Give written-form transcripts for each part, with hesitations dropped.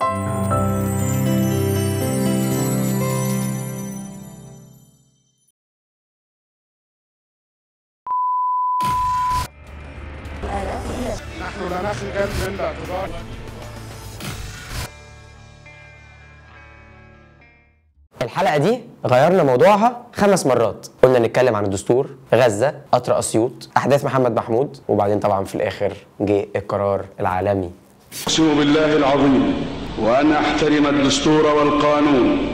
نحن لا نخجل من الاعتذار. الحلقة دي غيرنا موضوعها 5 مرات. قلنا نتكلم عن الدستور، غزة، قطر أسيوط، أحداث محمد محمود، وبعدين طبعا في الآخر جه القرار العالمي. أقسم بالله العظيم وأن أحترم الدستور والقانون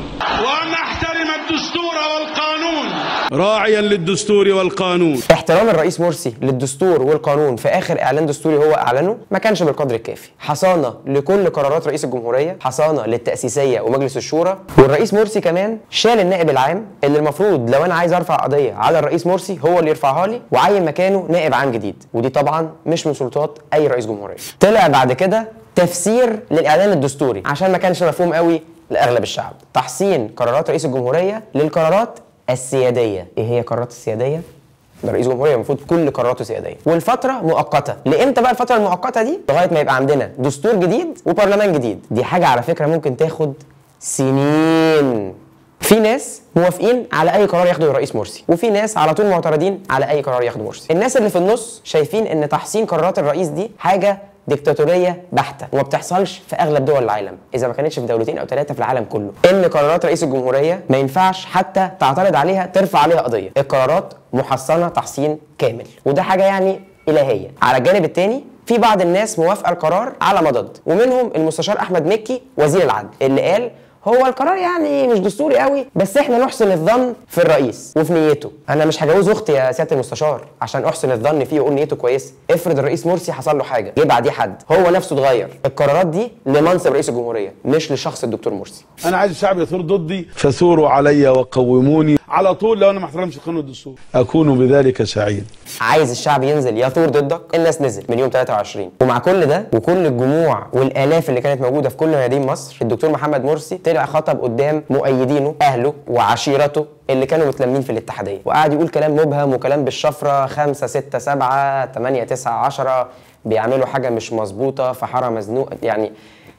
راعيا للدستور والقانون. احترام الرئيس مرسي للدستور والقانون في آخر إعلان دستوري هو أعلنه ما كانش بالقدر الكافي. حصانة لكل قرارات رئيس الجمهورية، حصانة للتأسيسية ومجلس الشورى، والرئيس مرسي كمان شال النائب العام اللي المفروض لو أنا عايز أرفع قضية على الرئيس مرسي هو اللي يرفعها لي، وعين مكانه نائب عام جديد، ودي طبعا مش من سلطات أي رئيس جمهورية. طلع بعد كده تفسير للإعلان الدستوري عشان ما كانش مفهوم قوي لأغلب الشعب. تحسين قرارات رئيس الجمهورية للقرارات السيادية. ايه هي قرارات السيادية؟ ده رئيس جمهورية المفروض كل قراراته سيادية، والفترة مؤقتة. لامتى بقى الفترة المؤقتة دي؟ لغاية ما يبقى عندنا دستور جديد وبرلمان جديد. دي حاجة على فكرة ممكن تاخد سنين. في ناس موافقين على اي قرار ياخده الرئيس مرسي، وفي ناس على طول معترضين على اي قرار ياخده مرسي. الناس اللي في النص شايفين ان تحسين قرارات الرئيس دي حاجة ديكتاتورية بحتة وما بتحصلش في اغلب دول العالم، اذا ما كانتش في 2 أو 3 في العالم كله. ان قرارات رئيس الجمهورية ما ينفعش حتى تعترض عليها ترفع عليها قضية، القرارات محصنة تحصين كامل، وده حاجة يعني إلهية. على الجانب الثاني في بعض الناس موافقة القرار على مضض، ومنهم المستشار احمد مكي وزير العدل اللي قال هو القرار يعني مش دستوري قوي، بس احنا نحسن الظن في الرئيس وفي نيته. انا مش هجوز اختي يا سياده المستشار عشان احسن الظن فيه واقول نيته كويسه. افرض الرئيس مرسي حصل له حاجه، جه بعديه حد هو نفسه اتغير. القرارات دي لمنصب رئيس الجمهوريه مش لشخص الدكتور مرسي. انا عايز الشعب يثور ضدي، فثوروا علي وقوموني على طول. لو انا ما احترمش قانون الدستور اكون بذلك سعيد. عايز الشعب ينزل يثور ضدك، الناس نزل من يوم 23. ومع كل ده وكل الجموع والالاف اللي كانت موجوده في كل ميادين مصر، الدكتور محمد مرسي طلع خطب قدام مؤيدينه، اهله وعشيرته اللي كانوا متلمين في الاتحاديه، وقعد يقول كلام مبهم وكلام بالشفره. 5 6 7 8 9 10 بيعملوا حاجه مش مظبوطه في حاره مزنوقه. يعني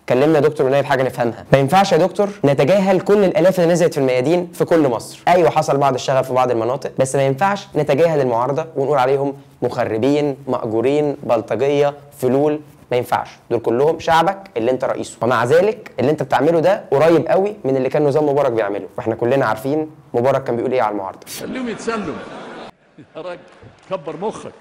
كلمنا دكتور ونايب حاجه نفهمها. ما ينفعش يا دكتور نتجاهل كل الالاف اللي نزلت في الميادين في كل مصر. ايوه حصل بعض الشغب في بعض المناطق، بس ما ينفعش نتجاهل المعارضه ونقول عليهم مخربين، مأجورين، بلطجيه، فلول. ما ينفعش، دول كلهم شعبك اللي انت رئيسه. ومع ذلك اللي انت بتعمله ده قريب قوي من اللي كان نظام مبارك بيعمله، واحنا كلنا عارفين مبارك كان بيقول ايه على المعارضه. خليهم يتسلوا يا راجل، كبر مخك.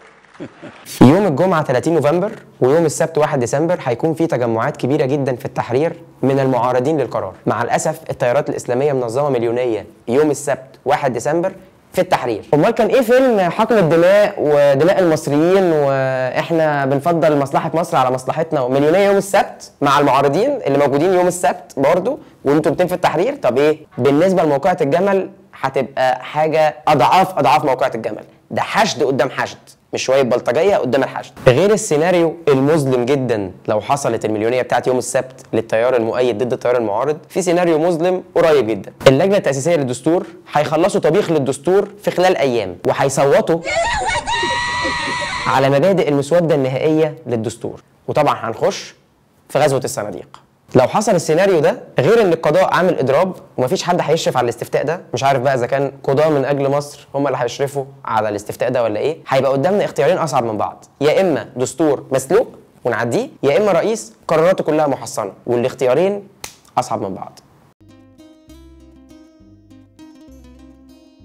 يوم الجمعة 30 نوفمبر ويوم السبت 1 ديسمبر هيكون في تجمعات كبيرة جدا في التحرير من المعارضين للقرار. مع الأسف التيارات الإسلامية منظمة مليونية يوم السبت 1 ديسمبر في التحرير. امال كان ايه فيلم حقن الدماء ودماء المصريين واحنا بنفضل مصلحة مصر على مصلحتنا ومليونية يوم السبت مع المعارضين اللي موجودين يوم السبت برضو وانتوا في التحرير؟ طب ايه بالنسبة لموقعة الجمل؟ هتبقى حاجة أضعاف موقعة الجمل. ده حشد قدام حشد، مش شويه بلطجيه قدام الحشد. غير السيناريو المظلم جدا لو حصلت المليونيه بتاعت يوم السبت للتيار المؤيد ضد التيار المعارض، في سيناريو مظلم قريب جدا. اللجنه التاسيسيه للدستور هيخلصوا طبيخ للدستور في خلال ايام، وهيصوتوا على مبادئ المسوده النهائيه للدستور، وطبعا هنخش في غزوه الصناديق. لو حصل السيناريو ده، غير ان القضاء عامل اضراب ومفيش حد هيشرف على الاستفتاء ده، مش عارف بقى اذا كان قضاة من اجل مصر هم اللي هيشرفوا على الاستفتاء ده ولا ايه، هيبقى قدامنا اختيارين اصعب من بعض، يا اما دستور مسلوق ونعديه، يا اما رئيس قراراته كلها محصنه، والاختيارين اصعب من بعض.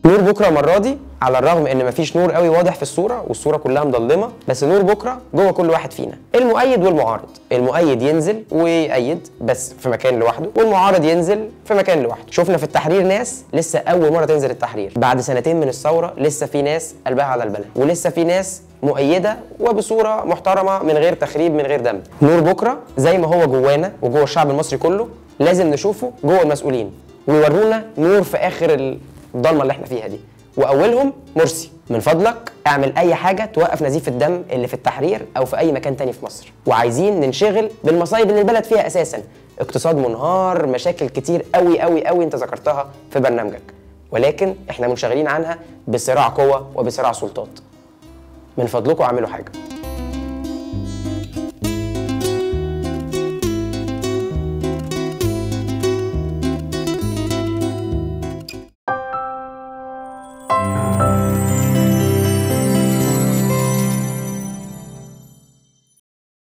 نور بكره المره دي، على الرغم ان مفيش نور قوي واضح في الصوره والصوره كلها مظلمه، بس نور بكره جوه كل واحد فينا، المؤيد والمعارض. المؤيد ينزل ويأيد بس في مكان لوحده، والمعارض ينزل في مكان لوحده. شفنا في التحرير ناس لسه اول مره تنزل التحرير بعد 2 من الثوره، لسه في ناس قلبها على البلد، ولسه في ناس مؤيده وبصوره محترمه من غير تخريب من غير دم. نور بكره زي ما هو جوانا وجوه الشعب المصري كله، لازم نشوفه جوه المسؤولين ويورونا نور في اخر الضلمه اللي احنا فيها دي، واولهم مرسي. من فضلك اعمل اي حاجه توقف نزيف الدم اللي في التحرير او في اي مكان تاني في مصر. وعايزين ننشغل بالمصايب اللي البلد فيها اساسا، اقتصاد منهار، مشاكل كتير قوي قوي قوي انت ذكرتها في برنامجك، ولكن احنا منشغلين عنها بصراع قوه وبصراع سلطات. من فضلكم اعملوا حاجه.